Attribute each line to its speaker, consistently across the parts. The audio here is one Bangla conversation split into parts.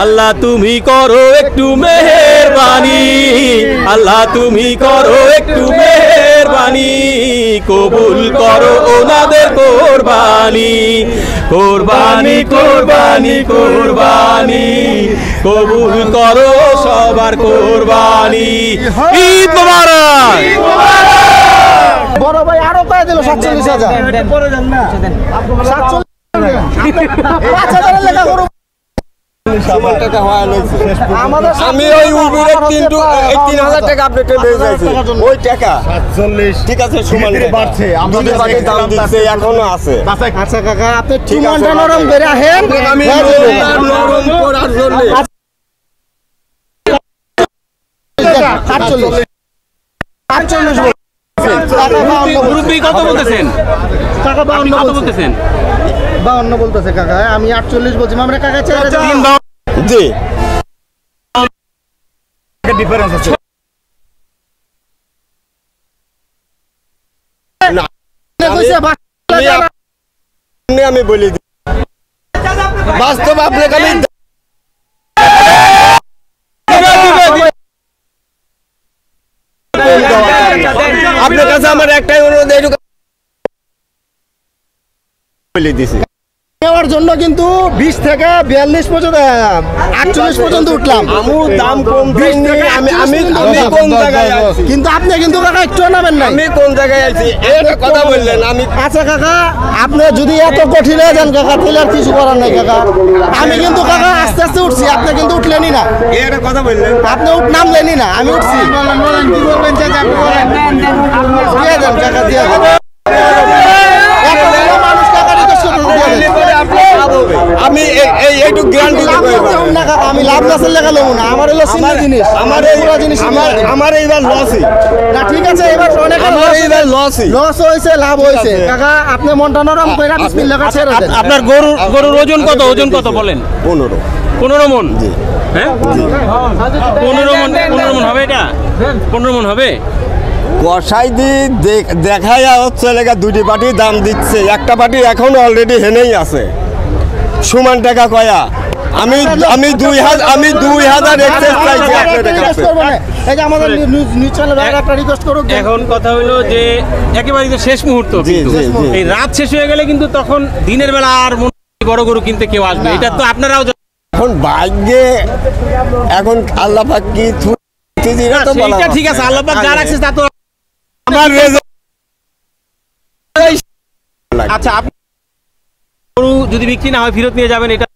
Speaker 1: আল্লাহ তুমি করো একটু মেহেরবানি, আল্লাহ তুমি করো একটু মেহেরবানি, কবুল করো ওনাদের কোরবানি, কোরবানি কোরবানি কোরবানি, কবুল করো সবার কোরবানি। ঈদ মোবারক।
Speaker 2: বড় ভাই আরো পাই দিল 47,000 পরে যান না 47,000 লেখা করো।
Speaker 3: আমি ওই উবিরের 3,000 টাকা আপডেট পেয়ে যাচ্ছি, ওই টাকা
Speaker 2: 47
Speaker 3: ঠিক আছে সমান
Speaker 2: বাড়ছে,
Speaker 3: আমাদের বাকি দাম দিচ্ছে এখনো আছে।
Speaker 2: আচ্ছা কাকা আপনি চুমানটা নরম করে আহেন,
Speaker 3: আমি নরম করার জন্য
Speaker 2: 48
Speaker 1: মুরব্বি কত বলতেছেন?
Speaker 2: টাকা
Speaker 1: আপনি কত বলতেছেন?
Speaker 2: 52 বলতেছে কাকা, আমি 48 বলছি। আমরা কাকা ছেড়ে দেব।
Speaker 3: জি
Speaker 2: ডিফারেন্স আছে
Speaker 3: না, আমি বলি দিই বাস্তব আপনাকে আমি আপনার কাছে আমার একটাই অনুরোধ, এইটুকু বলে দিছি
Speaker 2: নেওয়ার জন্য কিন্তু 20 থেকে 42 পর্যন্ত 48 পর্যন্ত উঠলাম।
Speaker 3: আমু দাম কম দিইনি, আমি কোন জায়গায় আছি,
Speaker 2: কিন্তু আপনি কিন্তু কাকা একটু নামেন নাই।
Speaker 3: আমি কোন জায়গায় আছি এটা কথা বললেন। আমি
Speaker 2: আচ্ছা কাকা আপনি যদি এত কঠিন হয়ে যান কাকা তাহলে আর কিছু করার নাই কাকা। আমি কিন্তু কাকা আস্তে আস্তে উঠছি, আপনি কিন্তু উঠলেনই না।
Speaker 3: এটা কথা বললেন,
Speaker 2: আপনি নামলেনই না, আমি উঠছি। দিয়ে দেন কাকা, দিয়ে দেন। মানুষ কাকা রিকোয়েস্ট করে দিয়ে দেন।
Speaker 3: আমি এইটুকু গ্যারান্টি দেবো এবার।
Speaker 2: না কাকা, আমি লাভ লসের লেখা নেবো না, আমার হলো সিনিয়র জিনিস,
Speaker 3: আমার
Speaker 2: পুরো জিনিস
Speaker 3: আমার এইবার লসই
Speaker 2: না। ঠিক আছে এবার অনেক
Speaker 3: আমার এইবার লসই
Speaker 2: লস হয়েছে, লাভ হয়েছে কাকা। আপনি মনটা নরম করে বিসমিল্লাহ করে ছেড়ে দেন।
Speaker 1: আপনার গরুর ওজন কত? ওজন কত বলেন? 15 মন।
Speaker 3: জি
Speaker 1: হ্যাঁ 15 মন হবে, এটা 15 মন হবে।
Speaker 3: কষাই দি দেখায় হচ্ছে লেগা দুটি পার্টি দাম দিচ্ছে, একটা পার্টি এখন অলরেডি হেনেই আছে সমান টাকা কয়া। আমি 2000 এক্সেস চাইছি আপনাদের কাছে।
Speaker 2: এই যে আমাদের নিউজ চ্যানেল একটা রিকোয়েস্ট করুক।
Speaker 1: এখন কথা হলো যে একেবারে তো শেষ মুহূর্ত, কিন্তু
Speaker 3: জি, জি।
Speaker 1: এই রাত শেষ হয়ে গেলে কিন্তু তখন দিনের বেলা আর বড় গরু কিনতে কেউ আসবে, এটা তো আপনারাও
Speaker 3: এখন ভাগ্যে এখন আল্লাহ পাক কি থুতিরা তো বলা
Speaker 1: সেইটা ঠিক আছে, আল্লাহ পাক যা রাখছে তা তো
Speaker 3: আমার রেজাল্ট।
Speaker 1: আচ্ছা। আপনি গরু যদি বিক্রি না হয় ফেরত নিয়ে যাবেন, এটা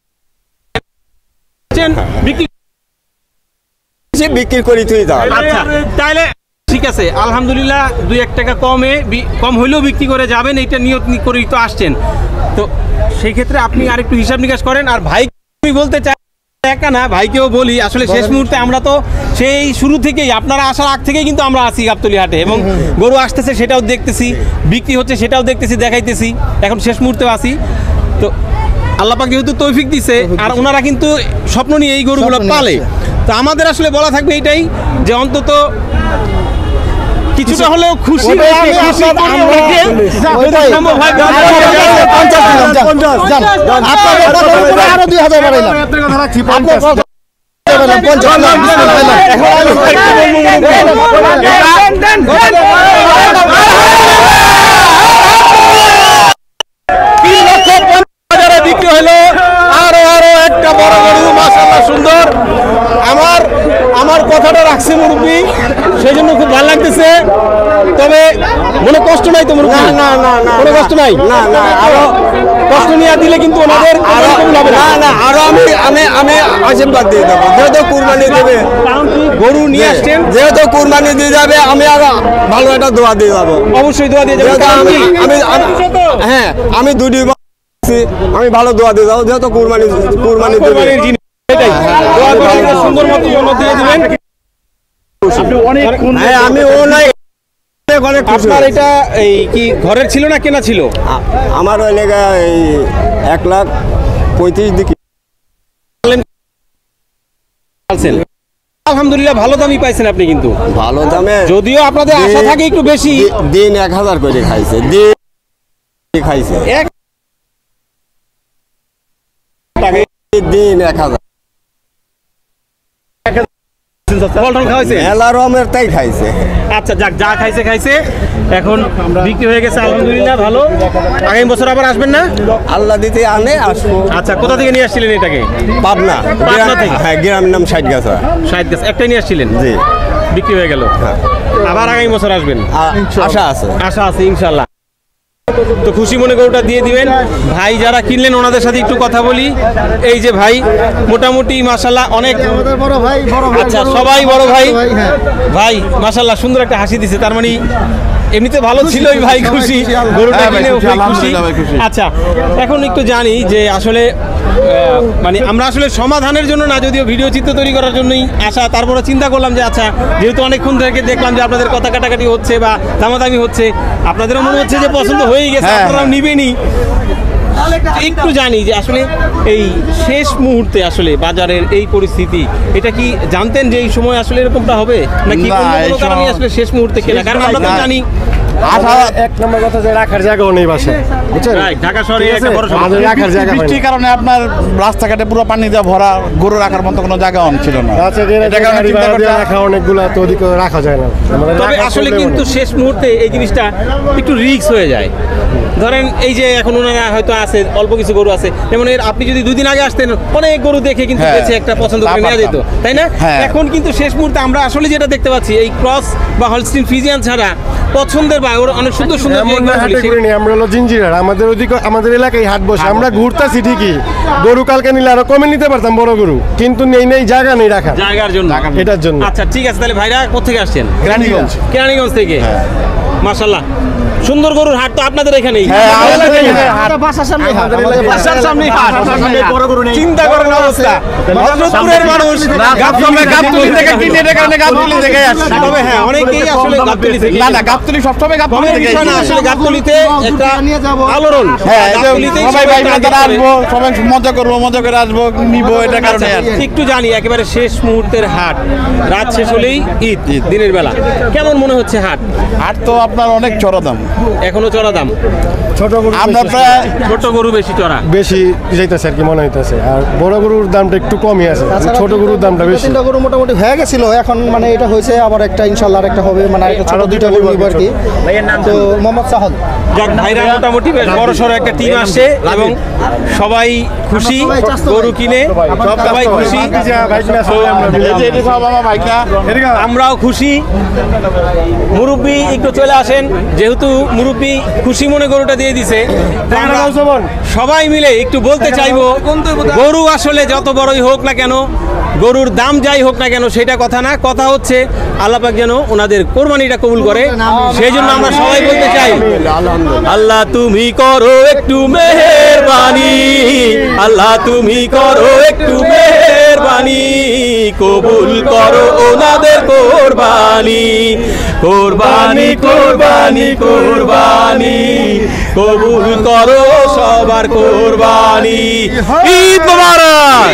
Speaker 3: বিক্রি করি তুই দাও।
Speaker 1: আচ্ছা তাহলে ঠিক আছে, আলহামদুলিল্লাহ 2-1 টাকা কম হইলেও বিক্রি করে যাবেন, এইটা নিয়ত করেই তো আসছেন। তো সেই ক্ষেত্রে আপনি আরেকটু হিসাব নিকাশ করেন। আর ভাই আমি বলতে চাই একা না, ভাইকেও বলি আসলে শেষ মুহূর্তে আমরা তো সেই শুরু থেকেই, আপনারা আসার আগ থেকেই কিন্তু আমরা আছি গাবতলী হাটে, এবং গরু আসতেছে সেটাও দেখতেছি, বিক্রি হচ্ছে সেটাও দেখতেছি, দেখাইতেছি, এখন শেষ মুহূর্তেও আছি। তো আল্লাহ পাক যেহেতু তৌফিক দিছে, আর ওনারা কিন্তু স্বপ্ন নিয়ে এই গরুগুলো পালে, তো আমাদের আসলে বলা থাকবে এইটাই যে অন্তত কিছুটা হলেও খুশি
Speaker 2: আরো 2000 বাড়াইলাম।
Speaker 1: বিক্রি হলো আরো একটা বড় গরু, মাশাআল্লাহ সুন্দর। আমার কথাটা রাখছে মুরব্বী, সেই জন্য খুব ভালো লাগতেছে। তবে মনে কষ্ট নাই তো মুরব্বী?
Speaker 3: না
Speaker 1: কোনো কষ্ট নাই,
Speaker 3: না আরো
Speaker 1: কষ্ট নিয়ে দিলে কিন্তু ওনাদের
Speaker 3: আরো আমি আশীর্বাদ দিয়ে দেবো, যেহেতু কুরবানি দেবে,
Speaker 1: গরু নিয়ে আসছেন,
Speaker 3: যেহেতু কুরবানি দিয়ে যাবে, আমি আরো ভালো একটা দোয়া দিয়ে যাবো।
Speaker 1: অবশ্যই দোয়া দিয়ে যাবেন।
Speaker 3: হ্যাঁ আমি দুটি আমি ভালো দোয়া দিয়ে যাবো, যেহেতু কুরবানি দেবে।
Speaker 1: এটাই দোয়া করে সুন্দর মতো জন্য দিয়ে দিবেন।
Speaker 3: হ্যাঁ আমি
Speaker 1: আপনার এটা এই কি ঘরের ছিল না কেনা ছিল?
Speaker 3: আমার ওই লেগা এই 1,35,000 দিকে।
Speaker 1: আলহামদুলিল্লাহ ভালো দামই পাইছেন আপনি, কিন্তু
Speaker 3: ভালো দামে,
Speaker 1: যদিও আপনাদের আশা থাকে একটু বেশি।
Speaker 3: দিন 1,000 করে খাইছে, দিন 1,000।
Speaker 1: ফল টল খাওয়াইছে?
Speaker 3: মেলা রমের তাই খাইছে।
Speaker 1: আচ্ছা যাক, যা খাইছে খাইছে, এখন বিক্রি হয়ে গেছে আলহামদুলিল্লাহ, ভালো। আগামী বছর আবার আসবেন না?
Speaker 3: আল্লাহ দিতে আনে আসবো।
Speaker 1: আচ্ছা, কোথা থেকে নিয়ে আসছিলেন এটাকে?
Speaker 3: পাবনা।
Speaker 1: পাবনা থেকে?
Speaker 3: হ্যাঁ, গ্রামের নাম ষাটগাছা।
Speaker 1: শাহিদ গাছ একটাই নিয়ে আসছিলেন?
Speaker 3: জি।
Speaker 1: বিক্রি হয়ে গেল, আবার আগামী বছর আসবেন?
Speaker 3: আশা আছে।
Speaker 1: আশা আছে ইনশাল্লাহ। তো খুশি মনে গরুটা দিয়ে দিবেন। ভাই যারা কিনলেন ওনাদের সাথে একটু কথা বলি। এই যে ভাই, মোটামুটি মাশাল্লাহ অনেক
Speaker 2: বড় ভাই,
Speaker 1: আচ্ছা সবাই বড় ভাই।
Speaker 2: হ্যাঁ।
Speaker 1: ভাই মাশাল্লাহ সুন্দর একটা হাসি দিছে, তার মানে এমনিতে ভালো ছিলই ভাই, খুশি গরুটা কিনেও ভাই খুশি। আচ্ছা, এখন একটু জানি যে আসলে মানে আমরা আসলে সমাধানের জন্য না, যদিও ভিডিও চিত্র তৈরি করার জন্যই আসা, তারপরে চিন্তা করলাম যে আচ্ছা যেহেতু অনেকক্ষণ থেকে দেখলাম যে আপনাদের কথা কাটাকাটি হচ্ছে বা দামাদামি হচ্ছে, আপনাদেরও মনে হচ্ছে যে পছন্দ হয়েই গেছে, আপনারাও নিবেনই। একটু জানি যে আসলে এই শেষ মুহূর্তে আসলে বাজারের এই পরিস্থিতি, এটা কি জানতেন যে এই সময় আসলে এরকমটা হবে, নাকি অন্য কোনো কারণে আসলে শেষ মুহূর্তে কেনা? কারণ আমরা তো জানি
Speaker 4: এক নম্বর কথা যে রাখার জায়গাও নেই বাসে, বুঝছেন?
Speaker 1: ঢাকা শহরে একটা বড় সমস্যা।
Speaker 4: আমাদের রাখার জায়গা
Speaker 5: বৃষ্টির কারণে আপনার রাস্তাঘাটে পুরো পানি দিয়ে ভরা, গরু রাখার মতো কোনো জায়গা ছিল না। এটা কারণে চিন্তা করতে
Speaker 4: রাখা অনেকগুলো তো ওদিকে রাখা যায় না। আমাদের
Speaker 1: তবে
Speaker 4: রাখার
Speaker 1: আসলে
Speaker 4: problem
Speaker 1: কিন্তু
Speaker 4: অনেক।
Speaker 1: শেষ মুহূর্তে এই জিনিসটা একটু রিস্ক হয়ে যায়। ধরেন এই যে এখন ওনারা হয়তো আছে, অল্প কিছু গরু আছে, যেমন আপনি যদি 2 দিন আগে আসতেন অনেক গরু দেখে কিন্তু
Speaker 5: হ্যাঁ,
Speaker 1: বেছে একটা পছন্দ করে
Speaker 5: তা
Speaker 1: নেওয়া যেত,
Speaker 5: পারতাম।
Speaker 1: তাই না?
Speaker 5: হ্যাঁ।
Speaker 1: এখন কিন্তু শেষ মুহূর্তে আমরা আসলে যেটা দেখতে পাচ্ছি, এই ক্রস বা হলস্টিন ফ্রিজিয়ান ছাড়া পছন্দের বা ওর অনেক সুন্দর সুন্দর যে
Speaker 4: এমন না
Speaker 1: গরুগুলি,
Speaker 4: হাটে ঘুরে নি, আমরা হলো জিঞ্জিরার, আমাদের ওদিকে আমাদের এলাকায় হাট বসে, আমরা ঘুরতাছি ঠিকই, গরু কালকে নিলে আরো কমে নিতে পারতাম বড় গরু, কিন্তু নেই জায়গা নেই রাখা,
Speaker 1: জায়গার জন্য।
Speaker 4: এটার জন্য।
Speaker 1: আচ্ছা ঠিক আছে, তাহলে ভাইরা কোথেকে আসছেন?
Speaker 5: কেরানীগঞ্জ।
Speaker 1: কেরানীগঞ্জ থেকে। মাশাআল্লাহ, সুন্দর গরুর হাট তো আপনাদের এখানেই।
Speaker 2: বাসার সামনে হাট,
Speaker 1: বাসার সামনেই হাট। চিন্তা করেন অবস্থা। হযরতপুরের মানুষ গাবতলী থেকে কিনে গাবতলী থেকে আসে। তবে হ্যাঁ, অনেকেই আসলে গাবতলী থেকে।
Speaker 5: না না, গাবতলী সবসময় গাবতলী
Speaker 1: কোনো
Speaker 5: থেকে
Speaker 1: বিষয় না, আসলে গাবতলীতে একটা
Speaker 2: নিয়ে যাবো।
Speaker 1: আলোড়ন।
Speaker 5: হ্যাঁ, এই যে
Speaker 1: গাবতলীতেই
Speaker 5: সবাই ভাই
Speaker 1: সবাই
Speaker 5: তারা
Speaker 1: আগে
Speaker 5: আসবো, সবাই মজা করবো, মজা করে আসবো, নিবো, এটা কারণে আর
Speaker 1: আচ্ছা, একটু জানি একেবারে শেষ মুহূর্তের হাট, রাত শেষ হলেই ঈদ, দিনের বেলা কেমন মনে হচ্ছে হাট?
Speaker 5: আর তো আপনার অনেক চড়া দাম।
Speaker 1: এখনো চড়া দাম?
Speaker 4: ছোট গরু
Speaker 5: আমরা প্রায়
Speaker 1: ছোট গরু বেশি চড়া?
Speaker 4: বেশি যাইতেছে আর কি মনে হইতেছে, আর বড় গরুর দামটা একটু কমই আছে, ছোট গরুর দামটা বেশি।
Speaker 2: 3টা গরু মোটামুটি হয়ে গেছিল, এখন মানে এটা হয়েছে আবার একটা, ইনশাল্লাহ আরেকটা হবে, মানে একটা ছোট 2টা গরু নিব আর কি। তো মোহাম্মদ সাহল।
Speaker 1: যাক, ভাইরা মোটামুটি বেশ বড় সড়ো একটা টিম আসছে এবং সবাই খুশি, গরু কিনে সবাই খুশি,
Speaker 5: এই যে এটি সব আমার ভাইকা।
Speaker 1: আমরাও খুশি। মুরব্বি একটু চলে আসেন, যেহেতু মুরব্বি খুশি মনে গরুটা দিয়ে দিছে, তো আমরা সবাই মিলে একটু বলতে চাইবো, গরু আসলে যত বড়ই হোক না কেন, গরুর দাম যাই হোক না কেন, সেটা কথা না, কথা হচ্ছে আল্লাহ পাক যেন ওনাদের কোরবানিটা কবুল করে, সেই জন্য আমরা সবাই বলতে চাই, আল্লাহ তুমি করো একটু মেহেরবানি, আল্লাহ তুমি করো একটু মেহেরবানি, কবুল করো ওনাদের কোরবানি, কোরবানি কোরবানি কোরবানি, কবুল করো সবার কোরবানি। ঈদ মোবারক।